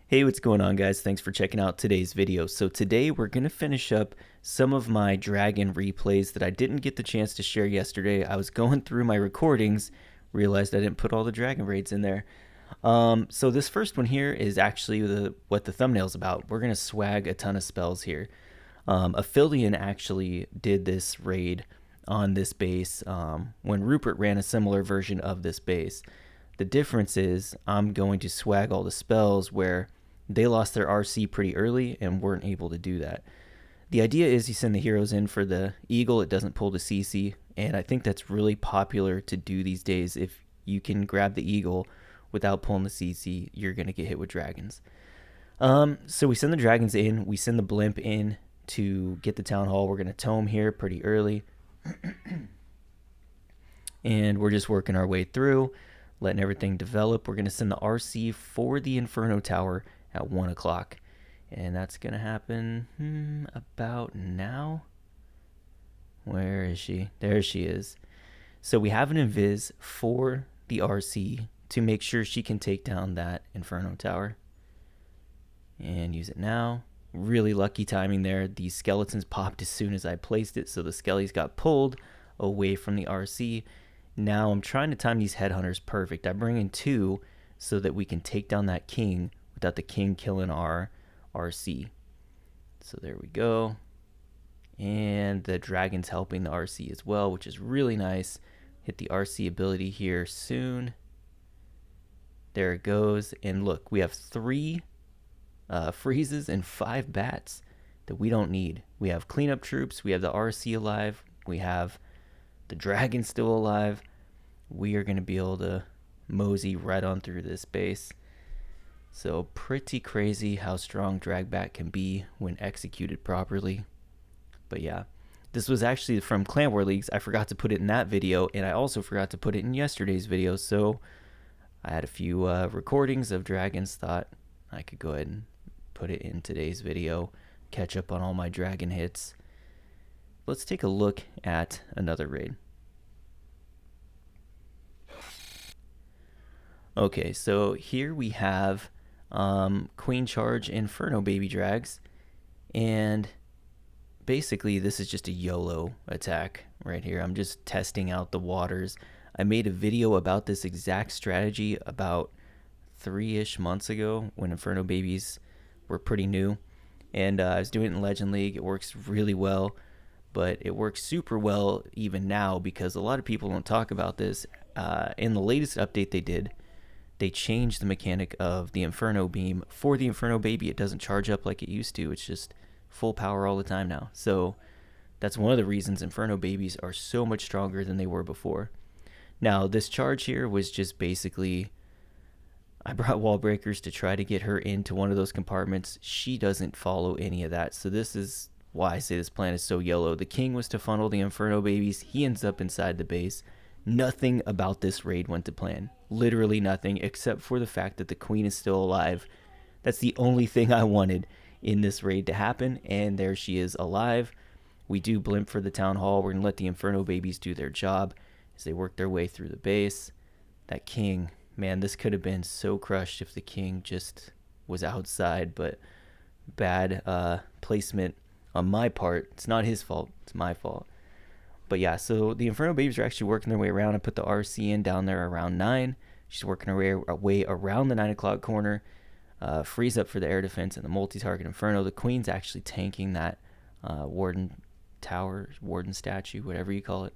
Hey, what's going on, guys? Thanks for checking out today's video. So today we're going to finish up some of my dragon replays that I didn't get the chance to share yesterday. I was going through my recordings, realized I didn't put all the dragon raids in there. So this first one here is actually what the thumbnail's about. We're going to swag a ton of spells here. Aphelion actually did this raid on this base when Rupert ran a similar version of this base. The difference is I'm going to swag all the spells where they lost their RC pretty early and weren't able to do that. The idea is you send the heroes in for the Eagle. It doesn't pull the CC, and I think that's really popular to do these days. If you can grab the Eagle without pulling the CC, you're going to get hit with dragons. So we send the dragons in. We send the blimp in to get the town hall. We're going to tome here pretty early. And we're just working our way through, letting everything develop. We're going to send the RC for the Inferno Tower at 1 o'clock. And that's going to happen about now. Where is she? There she is. So we have an invis for the RC to make sure she can take down that Inferno Tower. And use it now. Really lucky timing there. These skeletons popped as soon as I placed it, so the skellies got pulled away from the RC. Now I'm trying to time these headhunters perfect. I bring in 2 so that we can take down that king without the king killing our RC. So there we go. And the dragon's helping the RC as well, which is really nice. Hit the RC ability here soon. There it goes. And look, we have 3 freezes and 5 bats that we don't need. We have cleanup troops. We have the RC alive. We have the dragon still alive. We are going to be able to mosey right on through this base. So pretty crazy how strong Dragbat can be when executed properly. But yeah, this was actually from Clan War Leagues. I forgot to put it in that video, and I also forgot to put it in yesterday's video. So I had a few recordings of dragons. Thought I could go ahead and put it in today's video, catch up on all my dragon hits. Let's take a look at another raid. Okay, so here we have Queen Charge Inferno baby drags, and basically this is just a YOLO attack right here. I'm just testing out the waters. I made a video about this exact strategy about 3-ish months ago when Inferno babies were pretty new, and I was doing it in Legend League. It works really well, but it works super well even now because a lot of people don't talk about this. In the latest update they changed the mechanic of the Inferno beam. For the Inferno baby, it doesn't charge up like it used to. It's just full power all the time now. So that's one of the reasons Inferno babies are so much stronger than they were before. Now, this charge here was just basically, I brought wall breakers to try to get her into one of those compartments. She doesn't follow any of that. So this is why I say this plan is so YOLO. The king was to funnel the Inferno babies. He ends up inside the base. Nothing about this raid went to plan. Literally nothing, except for the fact that the queen is still alive. That's the only thing I wanted in this raid to happen, and there she is alive. We do blimp for the town hall. We're going to let the Inferno babies do their job as they work their way through the base. That king, man, this could have been so crushed if the king just was outside, but bad placement on my part. It's not his fault, it's my fault. But yeah, so the Inferno babies are actually working their way around. I put the RC in down there around 9. She's working her way around the 9 o'clock corner. Freeze up for the air defense and the multi-target Inferno. The queen's actually tanking that warden tower, warden statue, whatever you call it.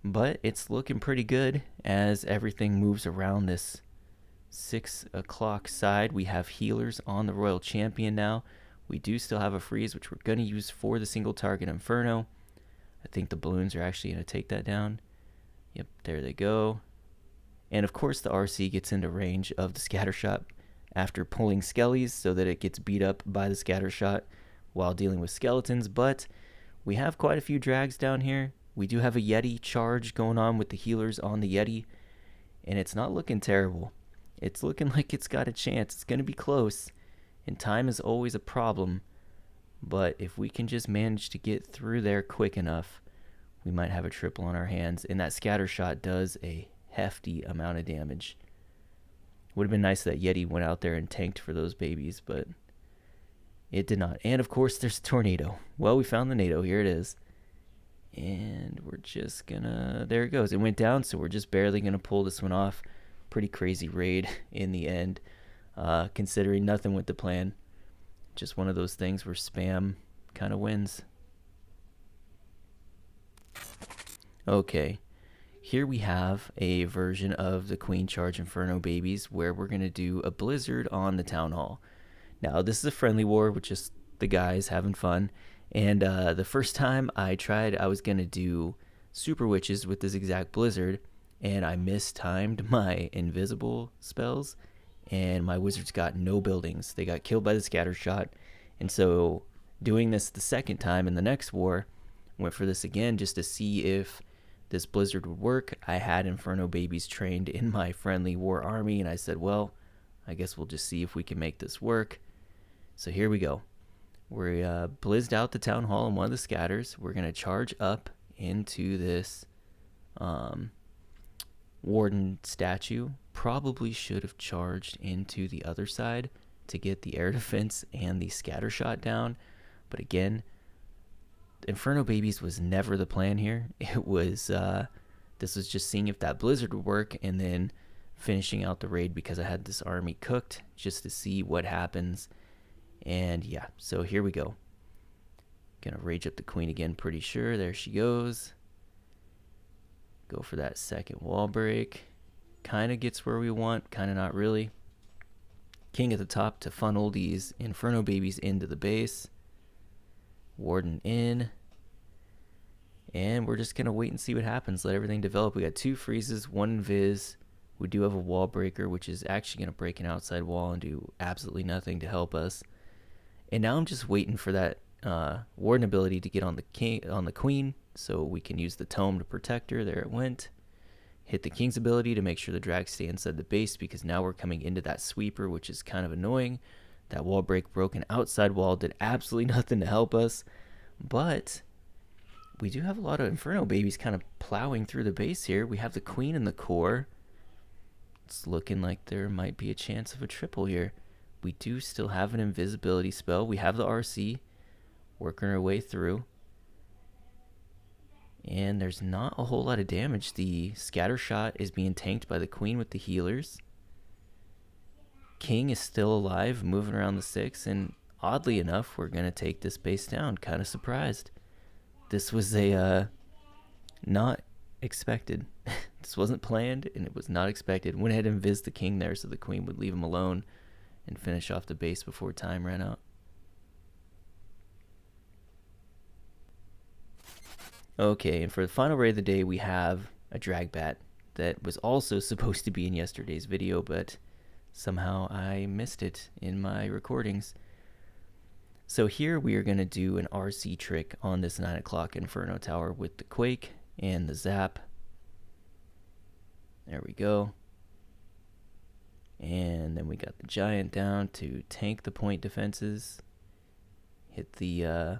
But it's looking pretty good as everything moves around this 6 o'clock side. We have healers on the Royal Champion now. We do still have a freeze, which we're going to use for the single target Inferno. I think the balloons are actually going to take that down. Yep, there they go. And of course the RC gets into range of the scatter shot after pulling skellies so that it gets beat up by the scatter shot while dealing with skeletons. But we have quite a few drags down here. We do have a Yeti charge going on with the healers on the Yeti, and it's not looking terrible. It's looking like it's got a chance. It's going to be close, and time is always a problem. But if we can just manage to get through there quick enough, we might have a triple on our hands. And that scatter shot does a hefty amount of damage. Would have been nice that Yeti went out there and tanked for those babies, but it did not. And of course, there's a tornado. Well, we found the NATO. Here it is. And we're just gonna, there it goes. It went down, so we're just barely gonna pull this one off. Pretty crazy raid in the end, considering nothing went to plan. Just one of those things where spam kind of wins. Okay, here we have a version of the Queen Charge Inferno babies where we're gonna do a blizzard on the town hall. Now this is a friendly war with just the guys having fun. And the first time I tried, I was going to do super witches with this exact blizzard, and I mistimed my invisible spells, and my wizards got no buildings. They got killed by the scatter shot. And so doing this the second time in the next war, went for this again just to see if this blizzard would work. I had Inferno babies trained in my friendly war army, and I said, well, I guess we'll just see if we can make this work. So here we go. We blizzed out the town hall in one of the scatters. We're going to charge up into this warden statue. Probably should have charged into the other side to get the air defense and the scatter shot down. But again, Inferno babies was never the plan here. It was, this was just seeing if that blizzard would work and then finishing out the raid because I had this army cooked just to see what happens. And yeah, so here we go. Gonna rage up the queen again, pretty sure. There she goes. Go for that second wall break. Kind of gets where we want, kind of not really. King at the top to funnel these Inferno babies into the base. Warden in. And we're just gonna wait and see what happens. Let everything develop. We got 2 freezes, 1 invis. We do have a wall breaker, which is actually gonna break an outside wall and do absolutely nothing to help us. And now I'm just waiting for that warden ability to get on the queen, so we can use the tome to protect her. There it went. Hit the king's ability to make sure the drags stay inside the base, because now we're coming into that sweeper, which is kind of annoying. That wall break broke an outside wall, did absolutely nothing to help us. But we do have a lot of Inferno babies kind of plowing through the base here. We have the queen in the core. It's looking like there might be a chance of a triple here. We do still have an invisibility spell. We have the RC working our way through. And there's not a whole lot of damage. The scatter shot is being tanked by the queen with the healers. King is still alive, moving around the 6. And oddly enough, we're going to take this base down. Kind of surprised. This was a not expected. This wasn't planned, and it was not expected. Went ahead and invis the king there so the queen would leave him alone and finish off the base before time ran out. Okay, and for the final raid of the day, we have a drag bat that was also supposed to be in yesterday's video, but somehow I missed it in my recordings. So here we are going to do an RC trick on this 9 o'clock Inferno Tower with the Quake and the Zap. There we go. And then we got the Giant down to tank the point defenses. Hit the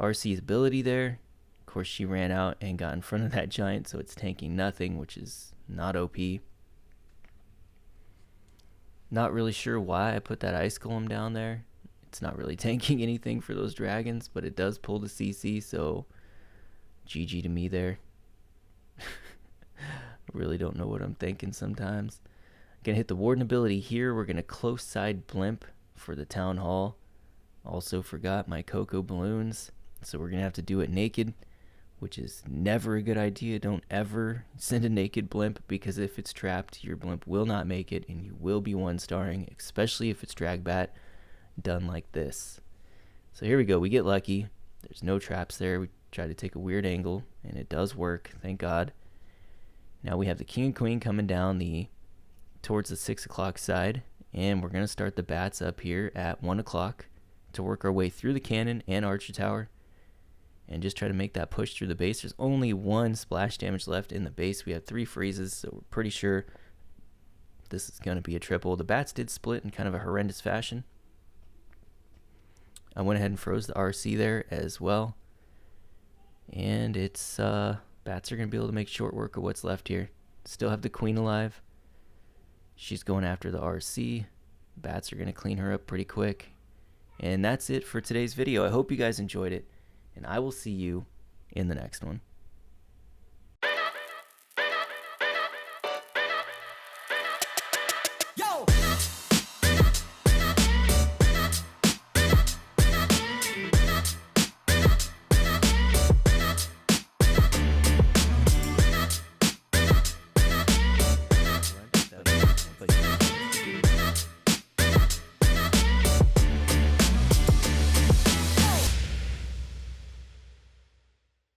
RC's ability there. Of course, she ran out and got in front of that Giant, so it's tanking nothing, which is not OP. Not really sure why I put that Ice Golem down there. It's not really tanking anything for those dragons, but it does pull the CC, so GG to me there. I really don't know what I'm thinking sometimes. Gonna hit the Warden ability here. We're gonna close side blimp for the Town Hall. Also forgot my Cocoa Balloons, so we're gonna have to do it naked, which is never a good idea. Don't ever send a naked blimp, because if it's trapped, your blimp will not make it and you will be 1-starring, especially if it's drag bat done like this. So here we go. We get lucky. There's no traps there. We try to take a weird angle and it does work, thank God. Now we have the king and queen coming down towards the 6 o'clock side, and we're going to start the bats up here at 1 o'clock to work our way through the cannon and archer tower and just try to make that push through the base. There's only 1 splash damage left in the base. We have 3 freezes, so we're pretty sure this is going to be a triple. The bats did split in kind of a horrendous fashion. I went ahead and froze the RC there as well. And it's bats are going to be able to make short work of what's left here. Still have the queen alive. She's going after the RC. Bats are going to clean her up pretty quick. And that's it for today's video. I hope you guys enjoyed it, and I will see you in the next one.